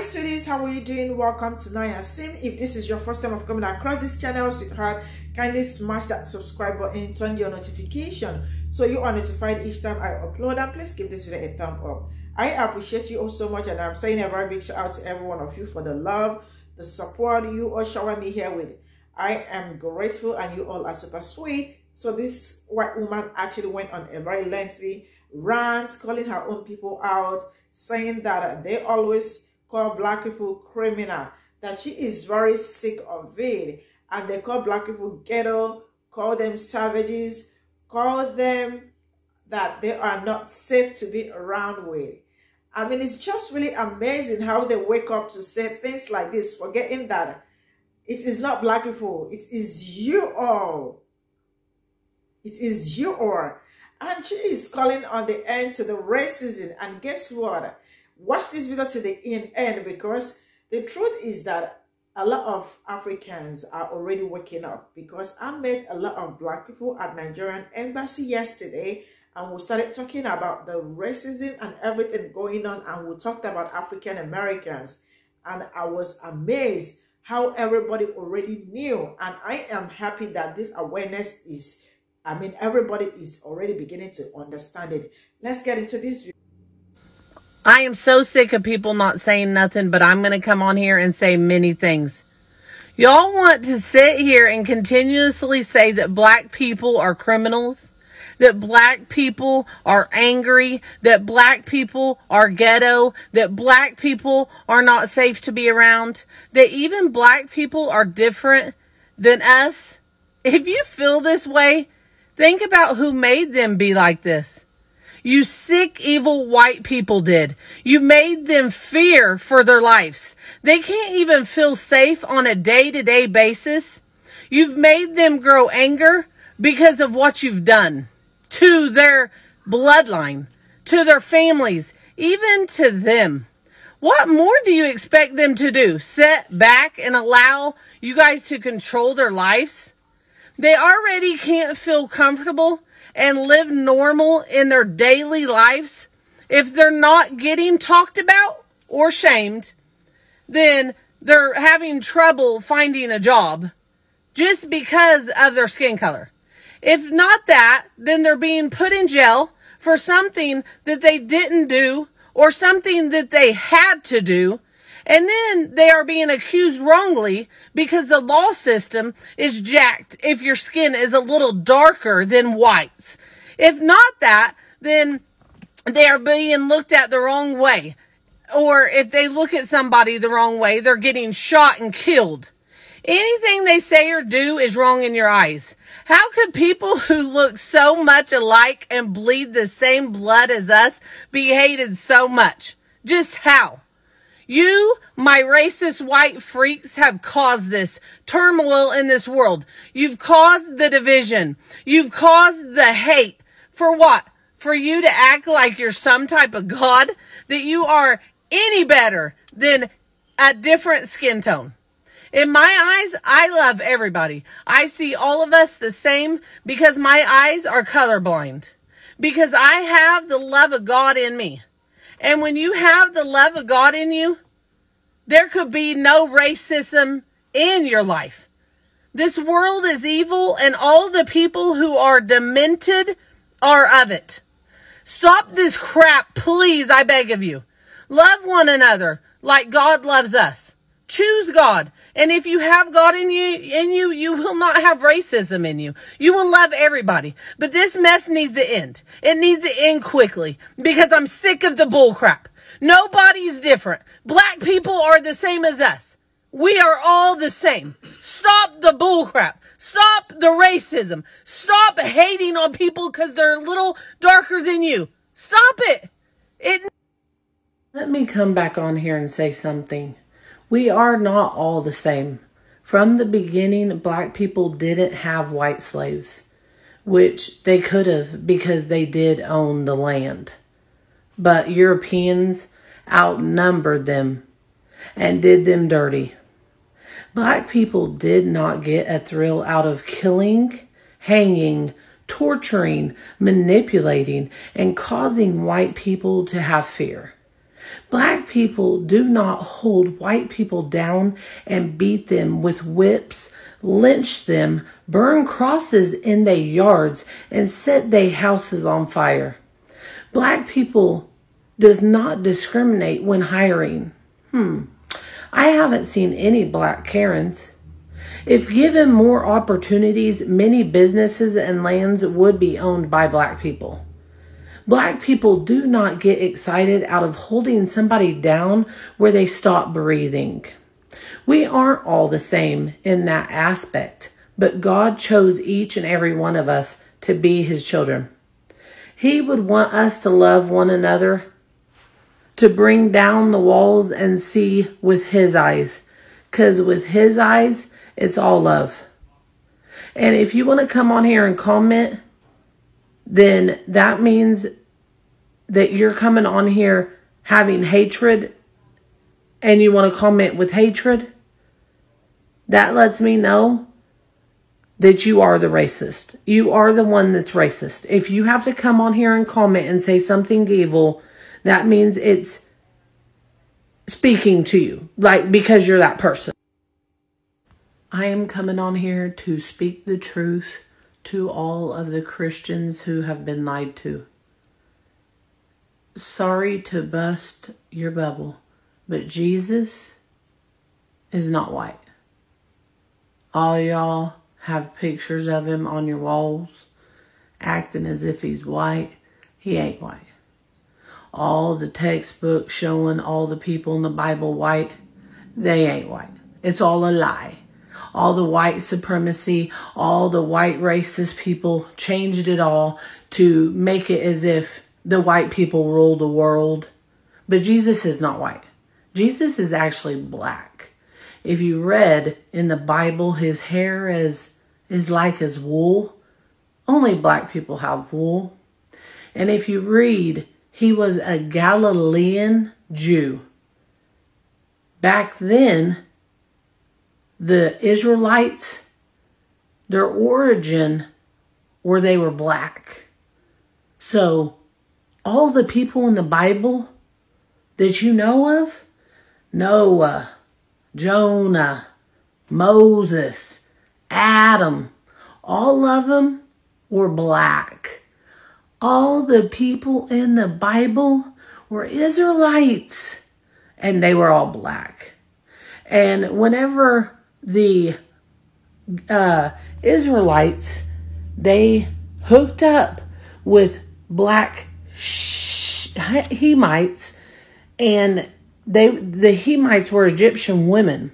Sweeties, how are you doing? Welcome to Sim. If this is your first time of coming across this channel, sweetheart, kindly smash that subscribe button and turn your notification so you are notified each time I upload, and please give this video a thumb up. I appreciate you all so much, and I'm saying a very big shout out to every one of you for the love, the support you all shower me here with. I am grateful, and you all are super sweet. So this white woman actually went on a very lengthy rant, calling her own people out, saying that they always call black people criminal, that she is very sick of it, and they call black people ghetto, call them savages, call them that they are not safe to be around with. I mean, it's just really amazing how they wake up to say things like this, forgetting that it is not black people, it is you all. It is you all. And she is calling on the end to the racism. And guess what? Watch this video to the end, because the truth is that a lot of Africans are already waking up, because I met a lot of black people at Nigerian embassy yesterday, and we started talking about the racism and everything going on, and we talked about African Americans, and I was amazed how everybody already knew. And I am happy that this awareness is, I mean, everybody is already beginning to understand it. Let's get into this video. I am so sick of people not saying nothing, but I'm going to come on here and say many things. Y'all want to sit here and continuously say that black people are criminals, that black people are angry, that black people are ghetto, that black people are not safe to be around, that even black people are different than us. If you feel this way, think about who made them be like this. You sick, evil white people did. You made them fear for their lives. They can't even feel safe on a day-to-day basis. You've made them grow anger because of what you've done to their bloodline, to their families, even to them. What more do you expect them to do? Sit back and allow you guys to control their lives? They already can't feel comfortable and live normal in their daily lives. If they're not getting talked about or shamed, then they're having trouble finding a job just because of their skin color. If not that, then they're being put in jail for something that they didn't do or something that they had to do. And then they are being accused wrongly because the law system is jacked if your skin is a little darker than whites. If not that, then they are being looked at the wrong way. Or if they look at somebody the wrong way, they're getting shot and killed. Anything they say or do is wrong in your eyes. How could people who look so much alike and bleed the same blood as us be hated so much? Just how? You, my racist white freaks, have caused this turmoil in this world. You've caused the division. You've caused the hate. For what? For you to act like you're some type of god? That you are any better than a different skin tone? In my eyes, I love everybody. I see all of us the same because my eyes are colorblind. Because I have the love of God in me. And when you have the love of God in you, there could be no racism in your life. This world is evil, and all the people who are demented are of it. Stop this crap, please, I beg of you. Love one another like God loves us. Choose God. And if you have God in you, you will not have racism in you. You will love everybody. But this mess needs to end. It needs to end quickly, because I'm sick of the bull crap. Nobody's different. Black people are the same as us. We are all the same. Stop the bull crap. Stop the racism. Stop hating on people because they're a little darker than you. Stop it. Let me come back on here and say something. We are not all the same. From the beginning, black people didn't have white slaves, which they could have because they did own the land. But Europeans outnumbered them and did them dirty. Black people did not get a thrill out of killing, hanging, torturing, manipulating, and causing white people to have fear. Black people do not hold white people down and beat them with whips, lynch them, burn crosses in their yards, and set their houses on fire. Black people does not discriminate when hiring. I haven't seen any black Karens. If given more opportunities, many businesses and lands would be owned by black people. Black people do not get excited out of holding somebody down where they stop breathing. We aren't all the same in that aspect, but God chose each and every one of us to be his children. He would want us to love one another, to bring down the walls and see with his eyes, because with his eyes, it's all love. And if you want to come on here and comment, then that means that you're coming on here having hatred and you want to comment with hatred. That lets me know that you are the racist. You are the one that's racist. If you have to come on here and comment and say something evil, that means it's speaking to you, like because you're that person. I am coming on here to speak the truth to all of the Christians who have been lied to. Sorry to bust your bubble, but Jesus is not white. All y'all have pictures of him on your walls, acting as if he's white. He ain't white. All the textbooks showing all the people in the Bible white, they ain't white. It's all a lie. All the white supremacy, all the white racist people changed it all to make it as if the white people rule the world. But Jesus is not white. Jesus is actually black. If you read in the Bible, his hair is like his wool. Only black people have wool. And if you read, he was a Galilean Jew. Back then, the Israelites, their origin were they were black. So all the people in the Bible that you know of, Noah, Jonah, Moses, Adam, all of them were black. All the people in the Bible were Israelites, and they were all black. And whenever the Israelites, they hooked up with black Hamites, and the Hamites were Egyptian women.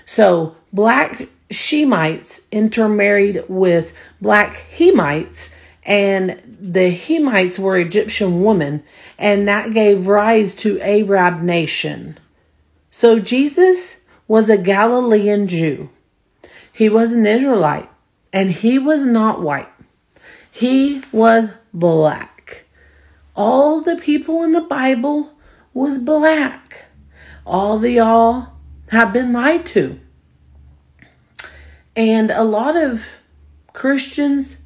So black Shemites intermarried with black Hamites, and the Hamites were Egyptian women, and that gave rise to Arab nation. So Jesus was a Galilean Jew. He was an Israelite, and he was not white. He was black. All the people in the Bible was black. All of y'all have been lied to. And a lot of Christians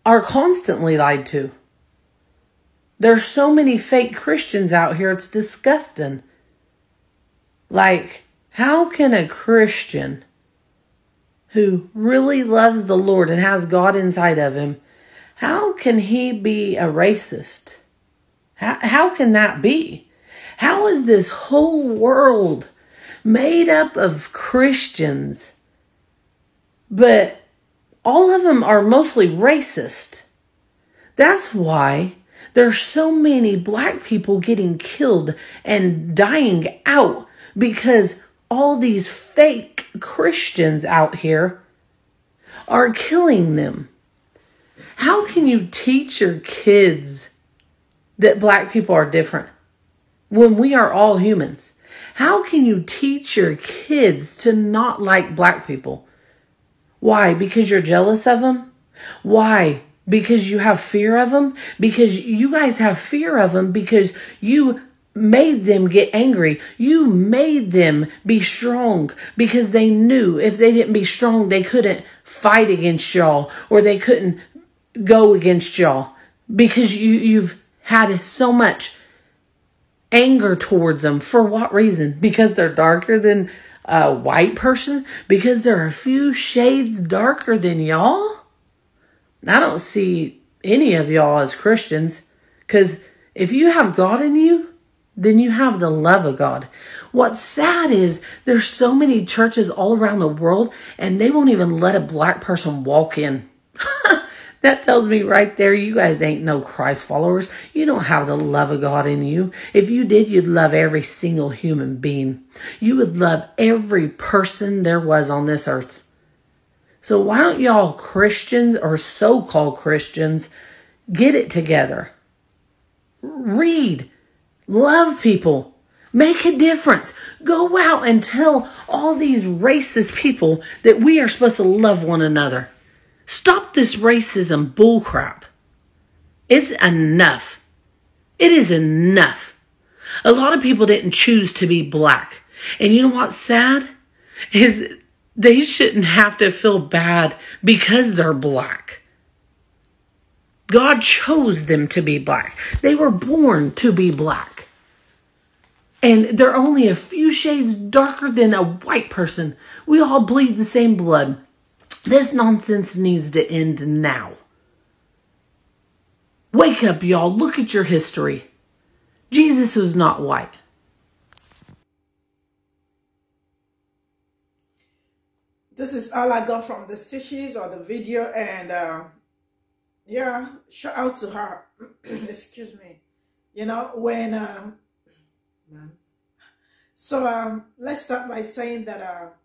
are constantly lied to. There's so many fake Christians out here, it's disgusting. Like, how can a Christian who really loves the Lord and has God inside of him, how can he be a racist? How can that be? How is this whole world made up of Christians, but all of them are mostly racist? That's why there's so many black people getting killed and dying out, because all these fake Christians out here are killing them. How can you teach your kids that black people are different when we are all humans? How can you teach your kids to not like black people? Why? Because you're jealous of them? Why? Because you have fear of them? Because you guys have fear of them because you made them get angry. You made them be strong because they knew if they didn't be strong, they couldn't fight against y'all, or they couldn't go against y'all, because you've had so much anger towards them. For what reason? Because they're darker than a white person? Because they're a few shades darker than y'all? I don't see any of y'all as Christians. Because if you have God in you, then you have the love of God. What's sad is there's so many churches all around the world and they won't even let a black person walk in. That tells me right there, you guys ain't no Christ followers. You don't have the love of God in you. If you did, you'd love every single human being. You would love every person there was on this earth. So why don't y'all Christians or so-called Christians get it together? Read. Love people. Make a difference. Go out and tell all these racist people that we are supposed to love one another. Stop this racism bullcrap. It's enough. It is enough. A lot of people didn't choose to be black. And you know what's sad? Is they shouldn't have to feel bad because they're black. God chose them to be black. They were born to be black. And they're only a few shades darker than a white person. We all bleed the same blood. This nonsense needs to end now. Wake up, y'all. Look at your history. Jesus was not white. This is all I got from the stitches or the video, and yeah, shout out to her. Excuse me. You know, when man. So let's start by saying that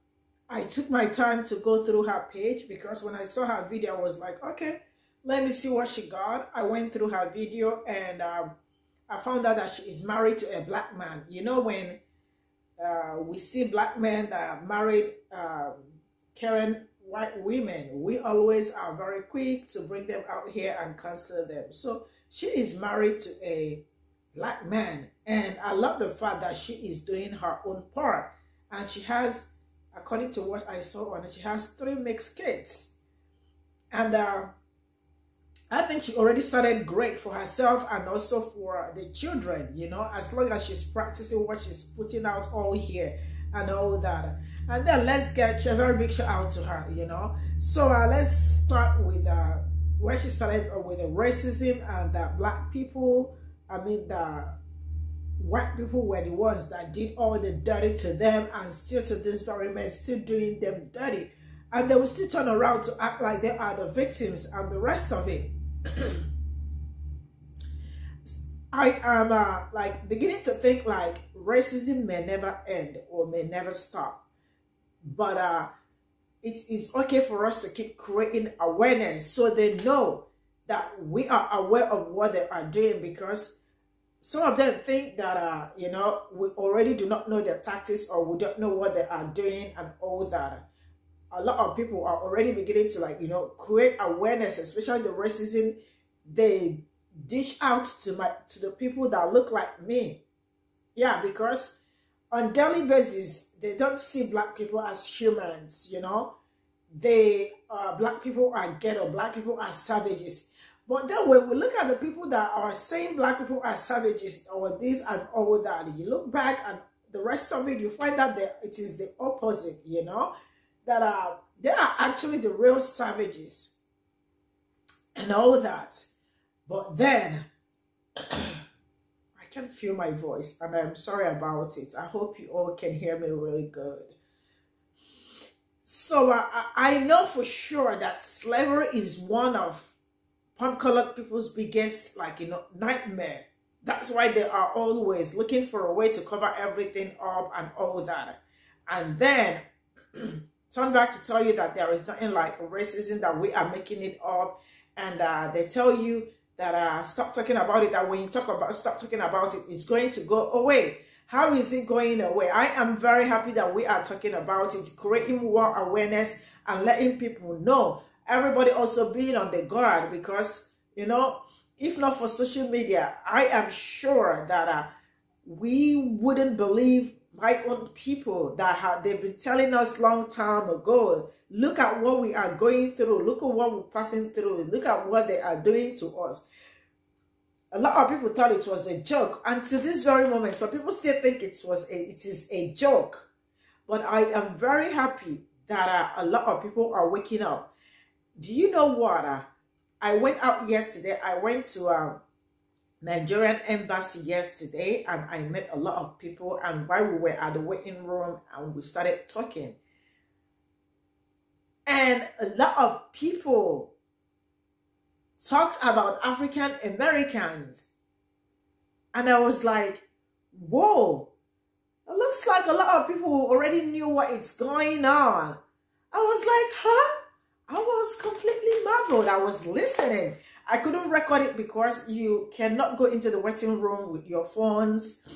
I took my time to go through her page, because when I saw her video, I was like, okay, let me see what she got. I went through her video, and I found out that she is married to a black man. You know, when we see black men that are married, caring white women, we always are very quick to bring them out here and cancel them. So she is married to a black man, and I love the fact that she is doing her own part, and she has, according to what I saw on it, she has 3 mixed kids, and I think she already started great for herself and also for the children, you know, as long as she's practicing what she's putting out all here and all that. And then let's get a very big shout out to her, you know. So let's start with where she started with the racism and the black people. I mean, the white people were the ones that did all the dirty to them, and still to this very minute still doing them dirty. And they will still turn around to act like they are the victims and the rest of it. I am like beginning to think like racism may never end or may never stop. But it is okay for us to keep creating awareness so they know that we are aware of what they are doing, because some of them think that, you know, we already do not know their tactics, or we don't know what they are doing and all that. A lot of people are already beginning to, like, you know, create awareness, especially the racism they dish out to the people that look like me. Yeah, because on daily basis, they don't see black people as humans, you know. They, black people are ghetto, black people are savages. But then when we look at the people that are saying black people are savages or this and all that, you look back and the rest of it, you find that it is the opposite, you know, that they are actually the real savages and all that. But then, I can feel my voice and I'm sorry about it. I hope you all can hear me really good. So I know for sure that slavery is one of colored people's biggest, like, you know, nightmare. That's why they are always looking for a way to cover everything up and all that. And then turn back to tell you that there is nothing like racism, that we are making it up. And they tell you that stop talking about it, that when you stop talking about it, it's going to go away. How is it going away? I am very happy that we are talking about it, creating more awareness and letting people know. Everybody also being on the guard, because, you know, if not for social media, I am sure that we wouldn't believe my own people that they've been telling us long time ago. Look at what we are going through. Look at what we're passing through. Look at what they are doing to us. A lot of people thought it was a joke, and to this very moment, some people still think it is a joke. But I am very happy that a lot of people are waking up. Do you know what? I went out yesterday. I went to Nigerian embassy yesterday, and I met a lot of people. And while we were at the waiting room, and we started talking, and a lot of people talked about African Americans, and I was like, whoa, it looks like a lot of people already knew what is going on. I was like, huh? I was completely marveled. I was listening. I couldn't record it because you cannot go into the waiting room with your phones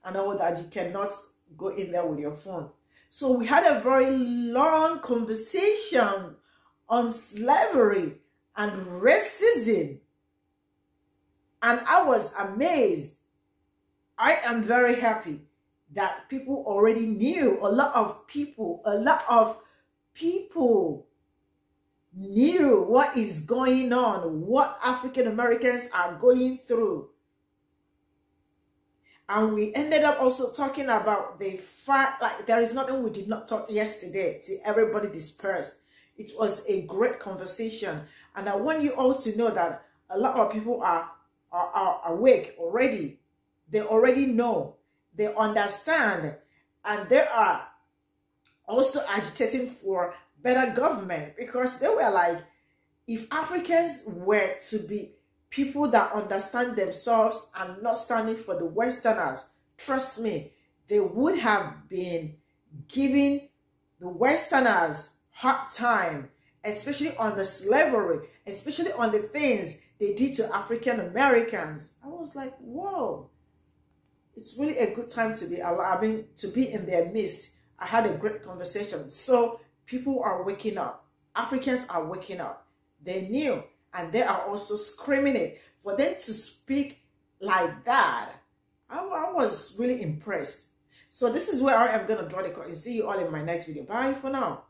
and all that. You cannot go in there with your phone. So we had a very long conversation on slavery and racism, and I was amazed. I am very happy that people already knew. A lot of people knew what is going on, what African Americans are going through. And we ended up also talking about the fact, like, there is nothing we did not talk yesterday till everybody dispersed. It was a great conversation. And I want you all to know that a lot of people are awake already. They already know. They understand. And they are also agitating for better government, because they were like, if Africans were to be people that understand themselves and not standing for the Westerners, trust me, they would have been giving the Westerners hard time, especially on the slavery, especially on the things they did to African Americans. I was like, whoa, it's really a good time to be alive, to be in their midst. I had a great conversation. So people are waking up. Africans are waking up. They knew, and they are also screaming it. For them to speak like that, I was really impressed. So this is where I am going to draw the curtain. See you all in my next video. Bye for now.